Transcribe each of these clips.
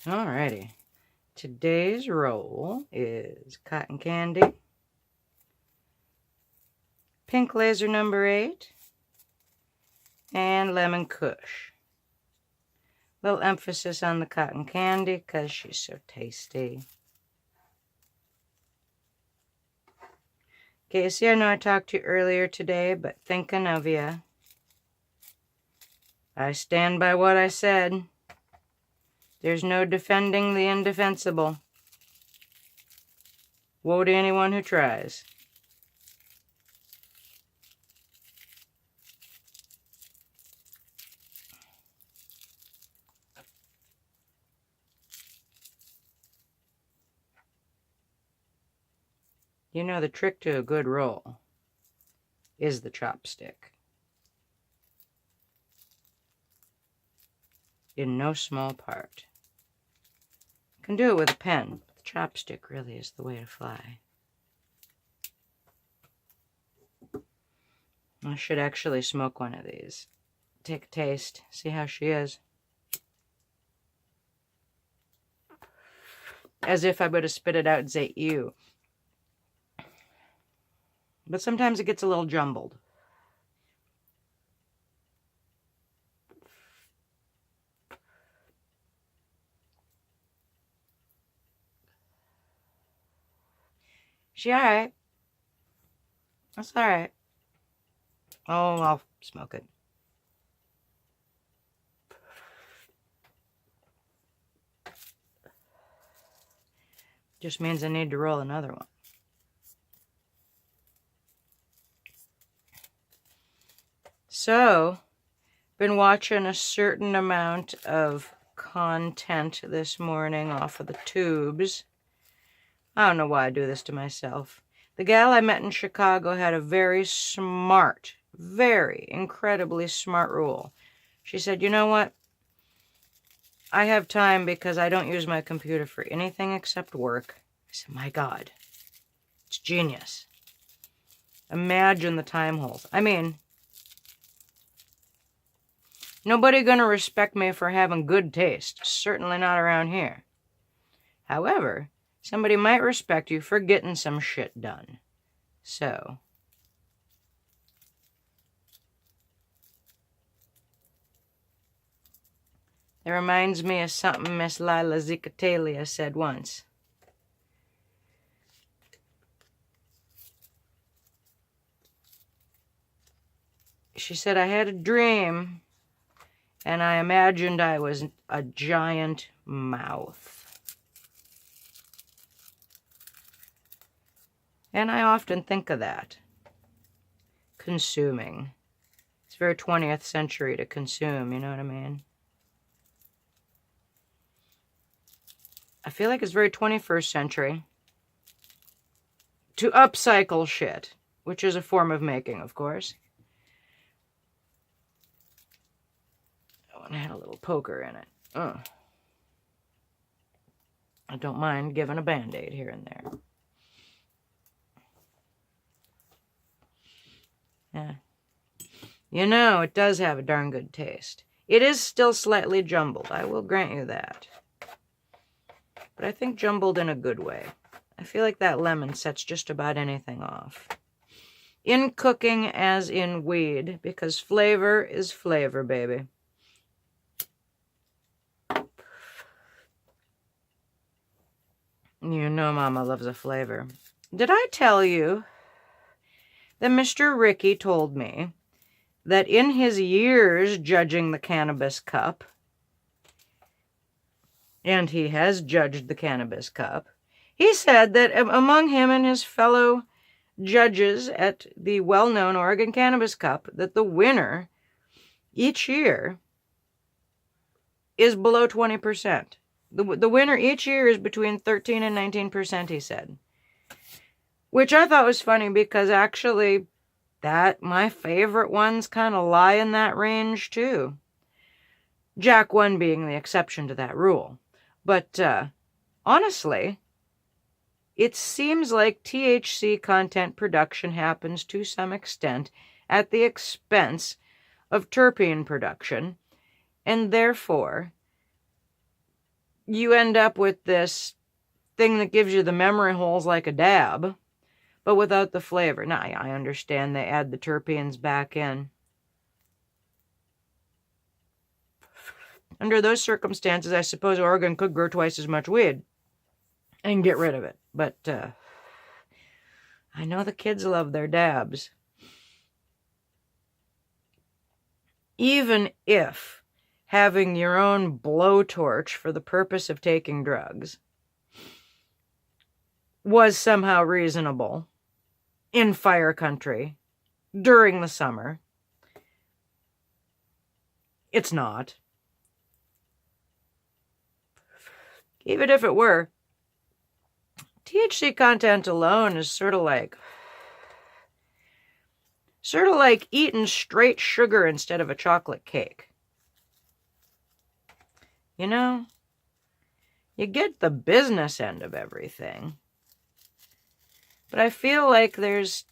Alrighty. Today's roll is cotton candy, pink Lazer number 8, and lemon Kush. Little emphasis on the cotton candy because she's so tasty. Casey, I know I talked to you earlier today, but thinking of you. I stand by what I said. There's no defending the indefensible. Woe to anyone who tries. You know, the trick to a good roll is the chopstick. In no small part. You can do it with a pen, but the chopstick really is the way to fly. I should actually smoke one of these. Take a taste, see how she is. As if I would have spit it out and say, ew. But sometimes it gets a little jumbled. She alright. That's alright. Oh, I'll smoke it. Just means I need to roll another one. So, been watching a certain amount of content this morning off of the tubes. I don't know why I do this to myself. The gal I met in Chicago had a very incredibly smart rule. She said, you know what? I have time because I don't use my computer for anything except work. I said, my God, it's genius. Imagine the time holes. I mean, nobody gonna respect me for having good taste. Certainly not around here. However, somebody might respect you for getting some shit done. So, it reminds me of something Miss Lila Zicatelia said once. She said, I had a dream, and I imagined I was a giant mouth. And I often think of that. Consuming. It's very 20th century to consume, you know what I mean? I feel like it's very 21st century to upcycle shit, which is a form of making, of course. Oh, and it had a little poker in it. I don't mind giving a Band-Aid here and there. Yeah. You know, it does have a darn good taste. It is still slightly jumbled, I will grant you that. But I think jumbled in a good way. I feel like that lemon sets just about anything off. In cooking as in weed, because flavor is flavor, baby. You know Mama loves a flavor. Did I tell you that Mr. Ricky told me that in his years judging the Cannabis Cup, and he has judged the Cannabis Cup, he said that among him and his fellow judges at the well-known Oregon Cannabis Cup, that the winner each year is below 20%. The winner each year is between 13 and 19%, he said. Which I thought was funny because actually my favorite ones kind of lie in that range too. Jack 1 being the exception to that rule. But honestly, it seems like THC content production happens to some extent at the expense of terpene production, and therefore you end up with this thing that gives you the memory holes like a dab, but without the flavor. Now, I understand they add the terpenes back in. Under those circumstances, I suppose Oregon could grow twice as much weed and get rid of it. But I know the kids love their dabs. Even if having your own blowtorch for the purpose of taking drugs was somehow reasonable in fire country during the summer, it's not. Even if it were, THC content alone is sort of like eating straight sugar instead of a chocolate cake. You know, you get the business end of everything, but I feel like there's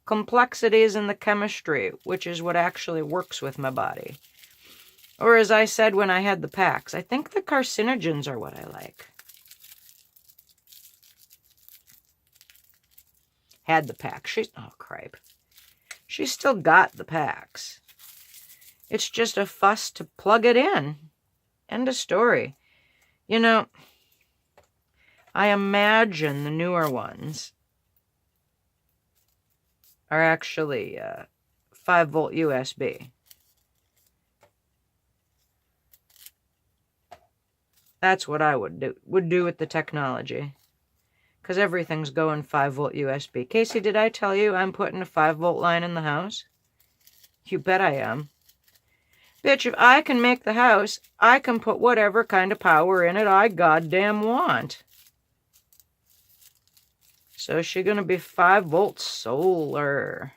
complexities in the chemistry, which is what actually works with my body. Or as I said when I had the packs, I think the carcinogens are what I like. Had the pack. Oh, cripe. She's still got the packs. It's just a fuss to plug it in. End of story. You know, I imagine the newer ones are actually 5-volt USB. That's what I would do with the technology. Because everything's going 5-volt USB. Casey, did I tell you I'm putting a 5-volt line in the house? You bet I am. Bitch, if I can make the house, I can put whatever kind of power in it I goddamn want. So is she going to be 5-volt solar?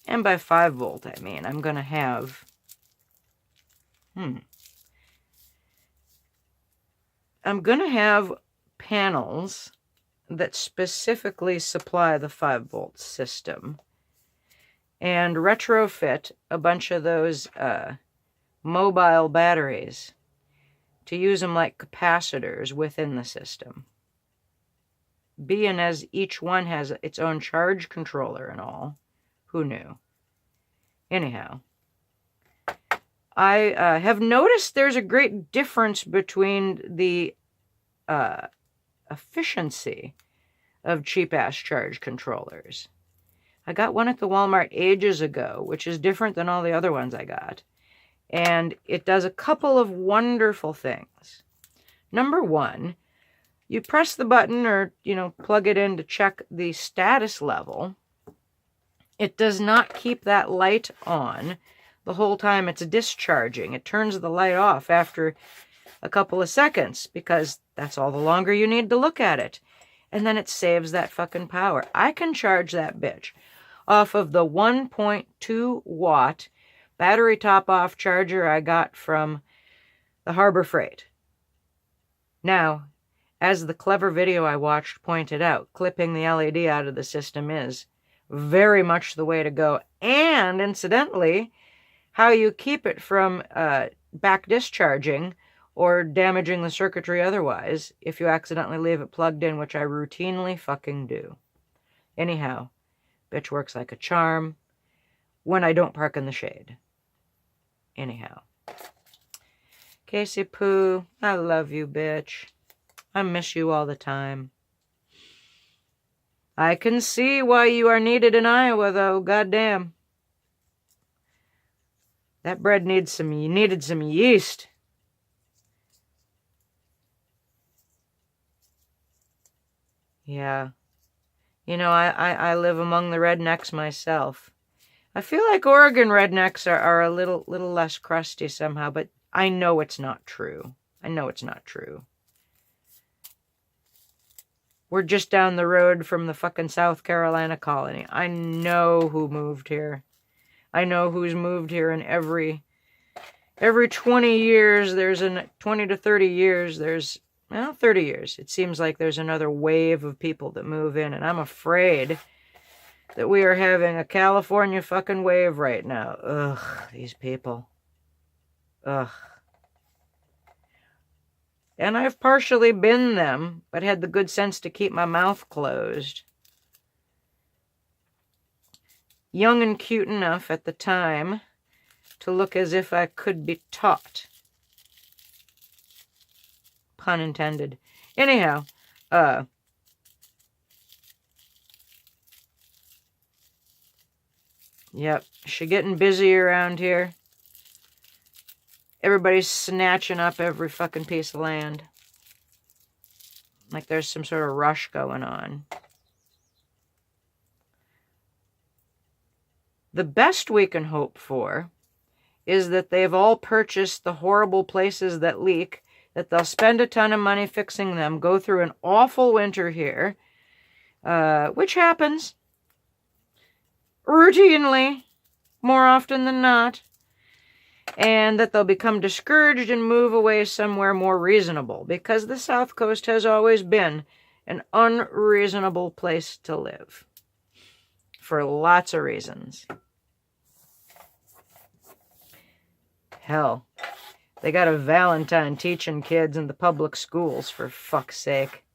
And by 5-volt, I mean I'm going to have... I'm going to have panels that specifically supply the 5-volt system and retrofit a bunch of those mobile batteries to use them like capacitors within the system. Being as each one has its own charge controller and all. Who knew? Anyhow. I have noticed there's a great difference between the efficiency of cheap-ass charge controllers. I got one at the Walmart ages ago, which is different than all the other ones I got. And it does a couple of wonderful things. Number one, you press the button or, plug it in to check the status level. It does not keep that light on the whole time it's discharging. It turns the light off after a couple of seconds because that's all the longer you need to look at it. And then it saves that fucking power. I can charge that bitch off of the 1.2 watt battery top-off charger I got from the Harbor Freight. Now, as the clever video I watched pointed out, clipping the LED out of the system is very much the way to go. And incidentally, how you keep it from back discharging or damaging the circuitry otherwise if you accidentally leave it plugged in, which I routinely fucking do. Anyhow, bitch works like a charm when I don't park in the shade. Anyhow. Casey Poo, I love you, bitch. I miss you all the time. I can see why you are needed in Iowa, though, goddamn. That bread needed some yeast. Yeah. I live among the rednecks myself. I feel like Oregon rednecks are a little less crusty somehow, but I know it's not true. We're just down the road from the fucking South Carolina colony. I know who moved here. I know who's moved here, and every 20 years, 20 to 30 years, 30 years. It seems like there's another wave of people that move in, and I'm afraid that we are having a California fucking wave right now. Ugh, these people. Ugh. And I've partially been them, but had the good sense to keep my mouth closed. Young and cute enough at the time to look as if I could be taught. Pun intended. Anyhow, yep, she getting busy around here. Everybody's snatching up every fucking piece of land. Like there's some sort of rush going on. The best we can hope for is that they've all purchased the horrible places that leak, that they'll spend a ton of money fixing them, go through an awful winter here, which happens routinely, more often than not, and that they'll become discouraged and move away somewhere more reasonable, because the South Coast has always been an unreasonable place to live, for lots of reasons. Hell, they got a Valentine teaching kids in the public schools, for fuck's sake.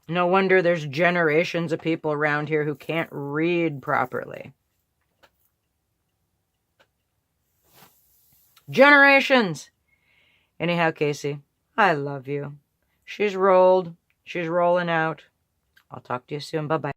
No wonder there's generations of people around here who can't read properly. Generations! Anyhow, Casey, I love you. She's rolled. She's rolling out. I'll talk to you soon. Bye-bye.